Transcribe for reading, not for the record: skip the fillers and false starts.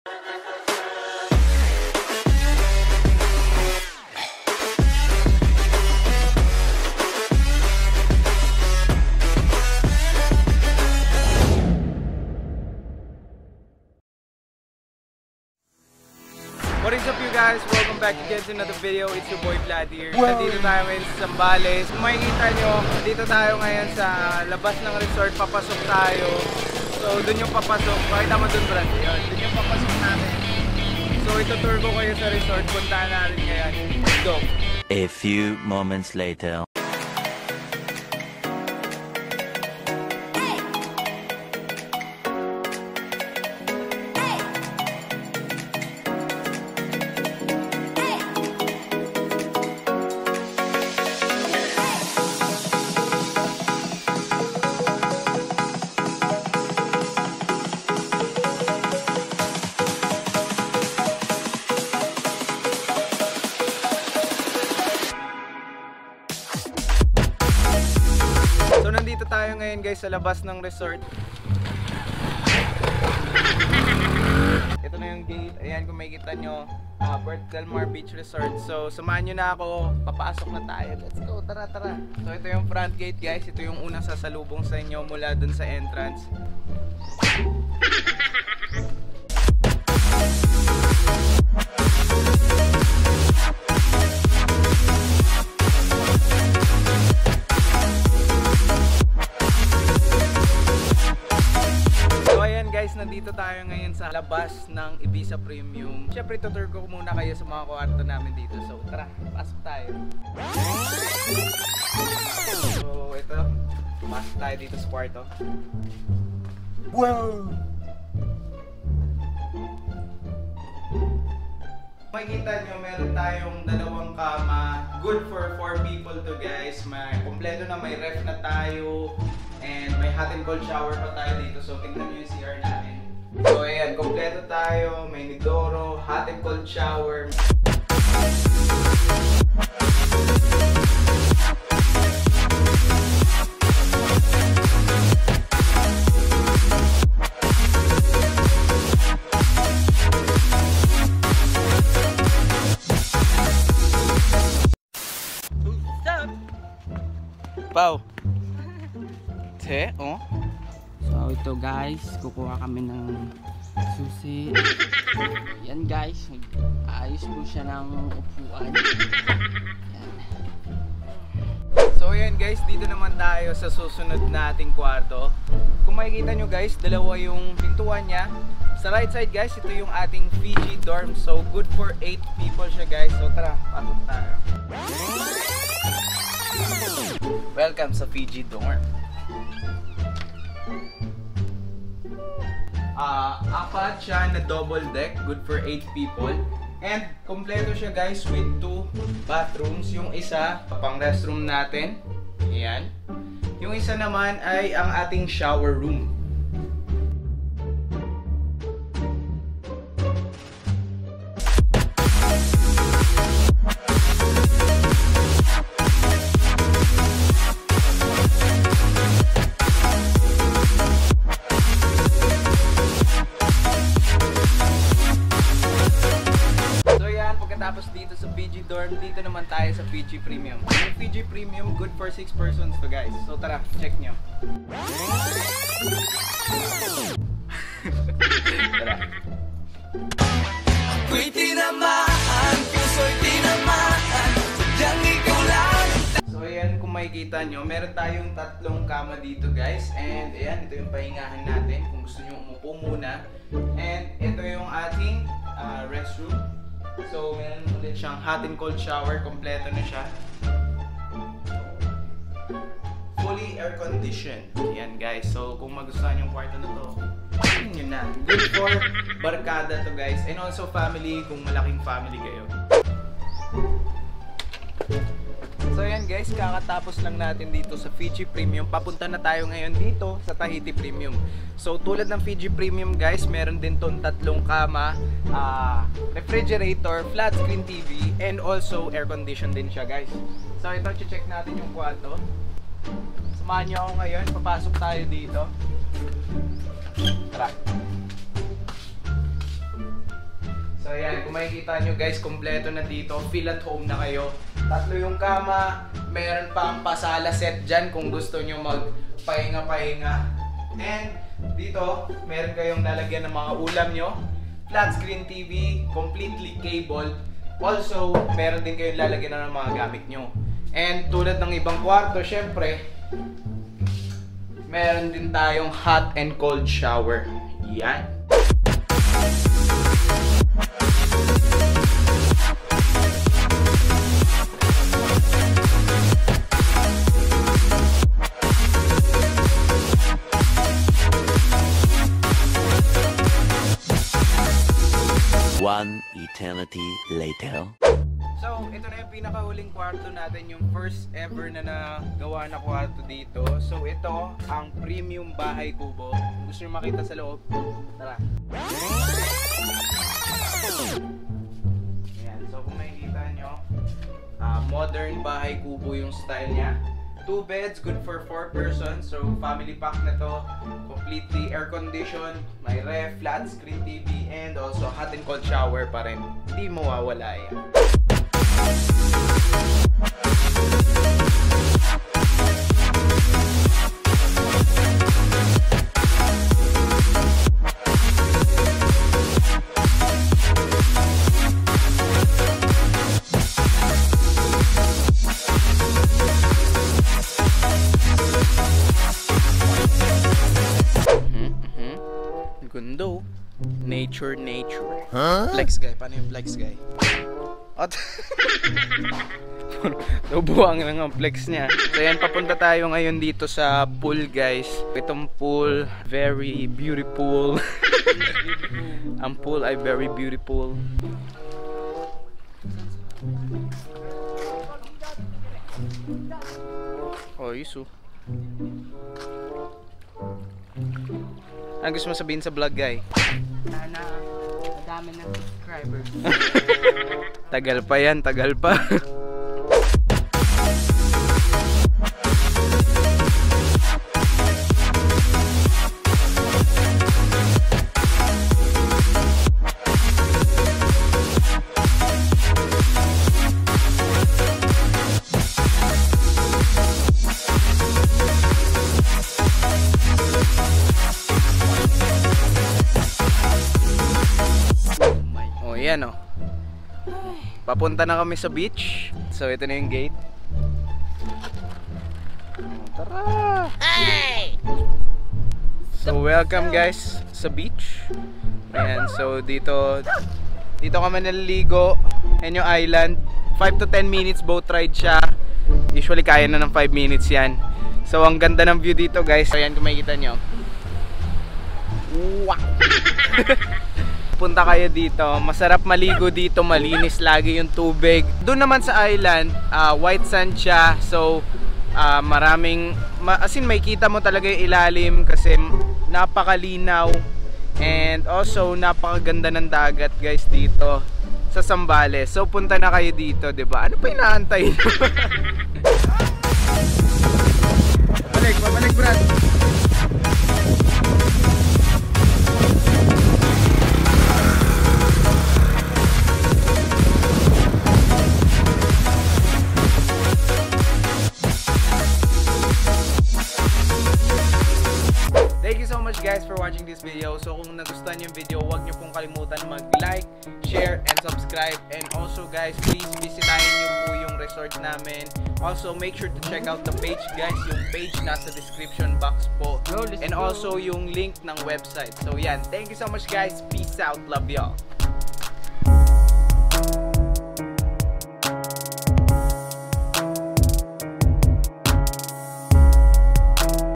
What is up you guys? Welcome back again to another video. It's your boy Vlad here. Nandito tayo ngayon sa Zambales. Kung makikita nyo, dito tayo ngayon sa labas ng resort. Papasok tayo. So dun yung papasok. Pakita mo dun, Brad. Yun, dun yung papasok natin. So itutour ko kayo sa resort. Puntahan natin ngayon. Let's go! A few moments later. So nandito tayo ngayon guys sa labas ng resort. Ito na yung gate. Ayan kung makikita nyo, Puerto Del Mar Beach Resort. So samahan nyo na ako, papasok na tayo. Let's go, tara tara. So ito yung front gate guys. Ito yung unang sasalubong sa inyo mula dun sa entrance. Guys, nandito tayo ngayon sa labas ng Ibiza Premium. Siyempre, tutur ko muna kayo sa mga kwarto namin dito. So, tara, pasok tayo. So, ito. Pasok tayo dito sa kwarto. Wow! Makikita nyo, meron tayong dalawang kama. Good for 4 people to guys. May kompleto na, may ref na tayo. And may hot and cold shower pa tayo dito. So tingnan nyo yung CR namin. So ayan, kompleto tayo. May inodoro, hot and cold shower. Pau. Oh. So ito guys, kukuha kami ng susi. Yan guys, ayos po siya ng upuan. Yan. So ayan guys, dito naman tayo sa susunod nating kwarto. Kung makikita nyo guys, dalawa yung pintuan niya. Sa right side guys, ito yung ating Fiji dorm. So good for 8 people siya guys. So tara, pasok tayo. Welcome sa Fiji dorm. Apat siya na double deck, good for 8 people. And kompleto siya guys with 2 bathrooms. Yung isa, pang restroom natin. Ayan. Yung isa naman ay ang ating shower room. Tapos dito sa Fiji dorm, dito naman tayo sa Fiji Premium. Yung Fiji Premium, good for 6 persons to guys. So tara, check nyo. Tara. Ako'y tinamaan, puso'y tinamaan, sadyang ikaw lang. So ayan, kung makikita nyo, meron tayong 3 kama dito guys. And ayan, ito yung pahingahan natin kung gusto nyo umupo muna. And ito yung ating restroom. So, meron ulit siyang hot and cold shower. Kompleto na siya. Fully air conditioned. Yan guys. So, kung magustuhan yung kwarto na to, yun na. Good for barkada to guys. And also family, kung malaking family kayo. So yan guys, kakatapos lang natin dito sa Fiji Premium. Papunta na tayo ngayon dito sa Tahiti Premium. So tulad ng Fiji Premium guys, meron din tong 3 kama, refrigerator, flat screen TV, and also air condition din siya guys. So ito, check natin yung kwarto. Samahan nyo ako ngayon, papasok tayo dito. Tara. So yan, kung makikita nyo guys, kompleto na dito. Feel at home na kayo. 3 yung kama. Meron pang pasala set dyan kung gusto nyo magpahinga-pahinga. And dito, meron kayong lalagyan ng mga ulam nyo. Flat screen TV, completely cable. Also, meron din kayong lalagyan ng mga gamit nyo. And tulad ng ibang kwarto, syempre, meron din tayong hot and cold shower. Yan. One eternity later. So, ito na yung pinakahuling kwarto natin, yung first ever na nagawa na kwarto dito. So, ito ang premium bahay kubo. Kung gusto nyo makita sa loob, tara. Ayan, so kung makikita nyo, modern bahay kubo yung style niya. 2 beds, good for 4 persons. So, family pack na to. Completely air conditioned. May ref, flat screen TV, and also hot and cold shower pa rin. Hindi mawawala yan. Gundo. Nature. Huh? Flex guy. Paano yung flex guy? At nabuang lang ang flex niya. So yan, papunta tayo ngayon dito sa pool guys. Itong pool, very beautiful. Ang pool ay very beautiful. Oh, Yusu. Ano gusto mo sabihin sa vlog guy? Sana madami ng subscribers. Tagal pa yan, tagal pa. Ayan o. Papunta na kami sa beach. So ito na yung gate. Tara! Hey! So welcome guys sa beach. Ayan, so dito kami naliligo. Ayan yung island. 5 to 10 minutes boat ride siya. Usually kaya na ng 5 minutes yan. So ang ganda ng view dito guys. So ayan kung makikita nyo. Wow! Punta kayo dito, masarap maligo dito, malinis lagi yung tubig. Doon naman sa island, white sand siya, so maraming, as in makikita mo talaga yung ilalim kasi napakalinaw. And also napakaganda ng dagat guys dito sa Zambales. So punta na kayo dito, 'di ba? Ano pa inaantay nyo? Babalik Brad. Guys for watching this video. So kung nagustuhan yung video, huwag nyo pong kalimutan mag-like, share, and subscribe. And also guys, please bisitahin nyo po yung resort namin. Also make sure to check out the page guys. Yung page nasa description box po. And also yung link ng website. So yan, thank you so much guys. Peace out. Love y'all.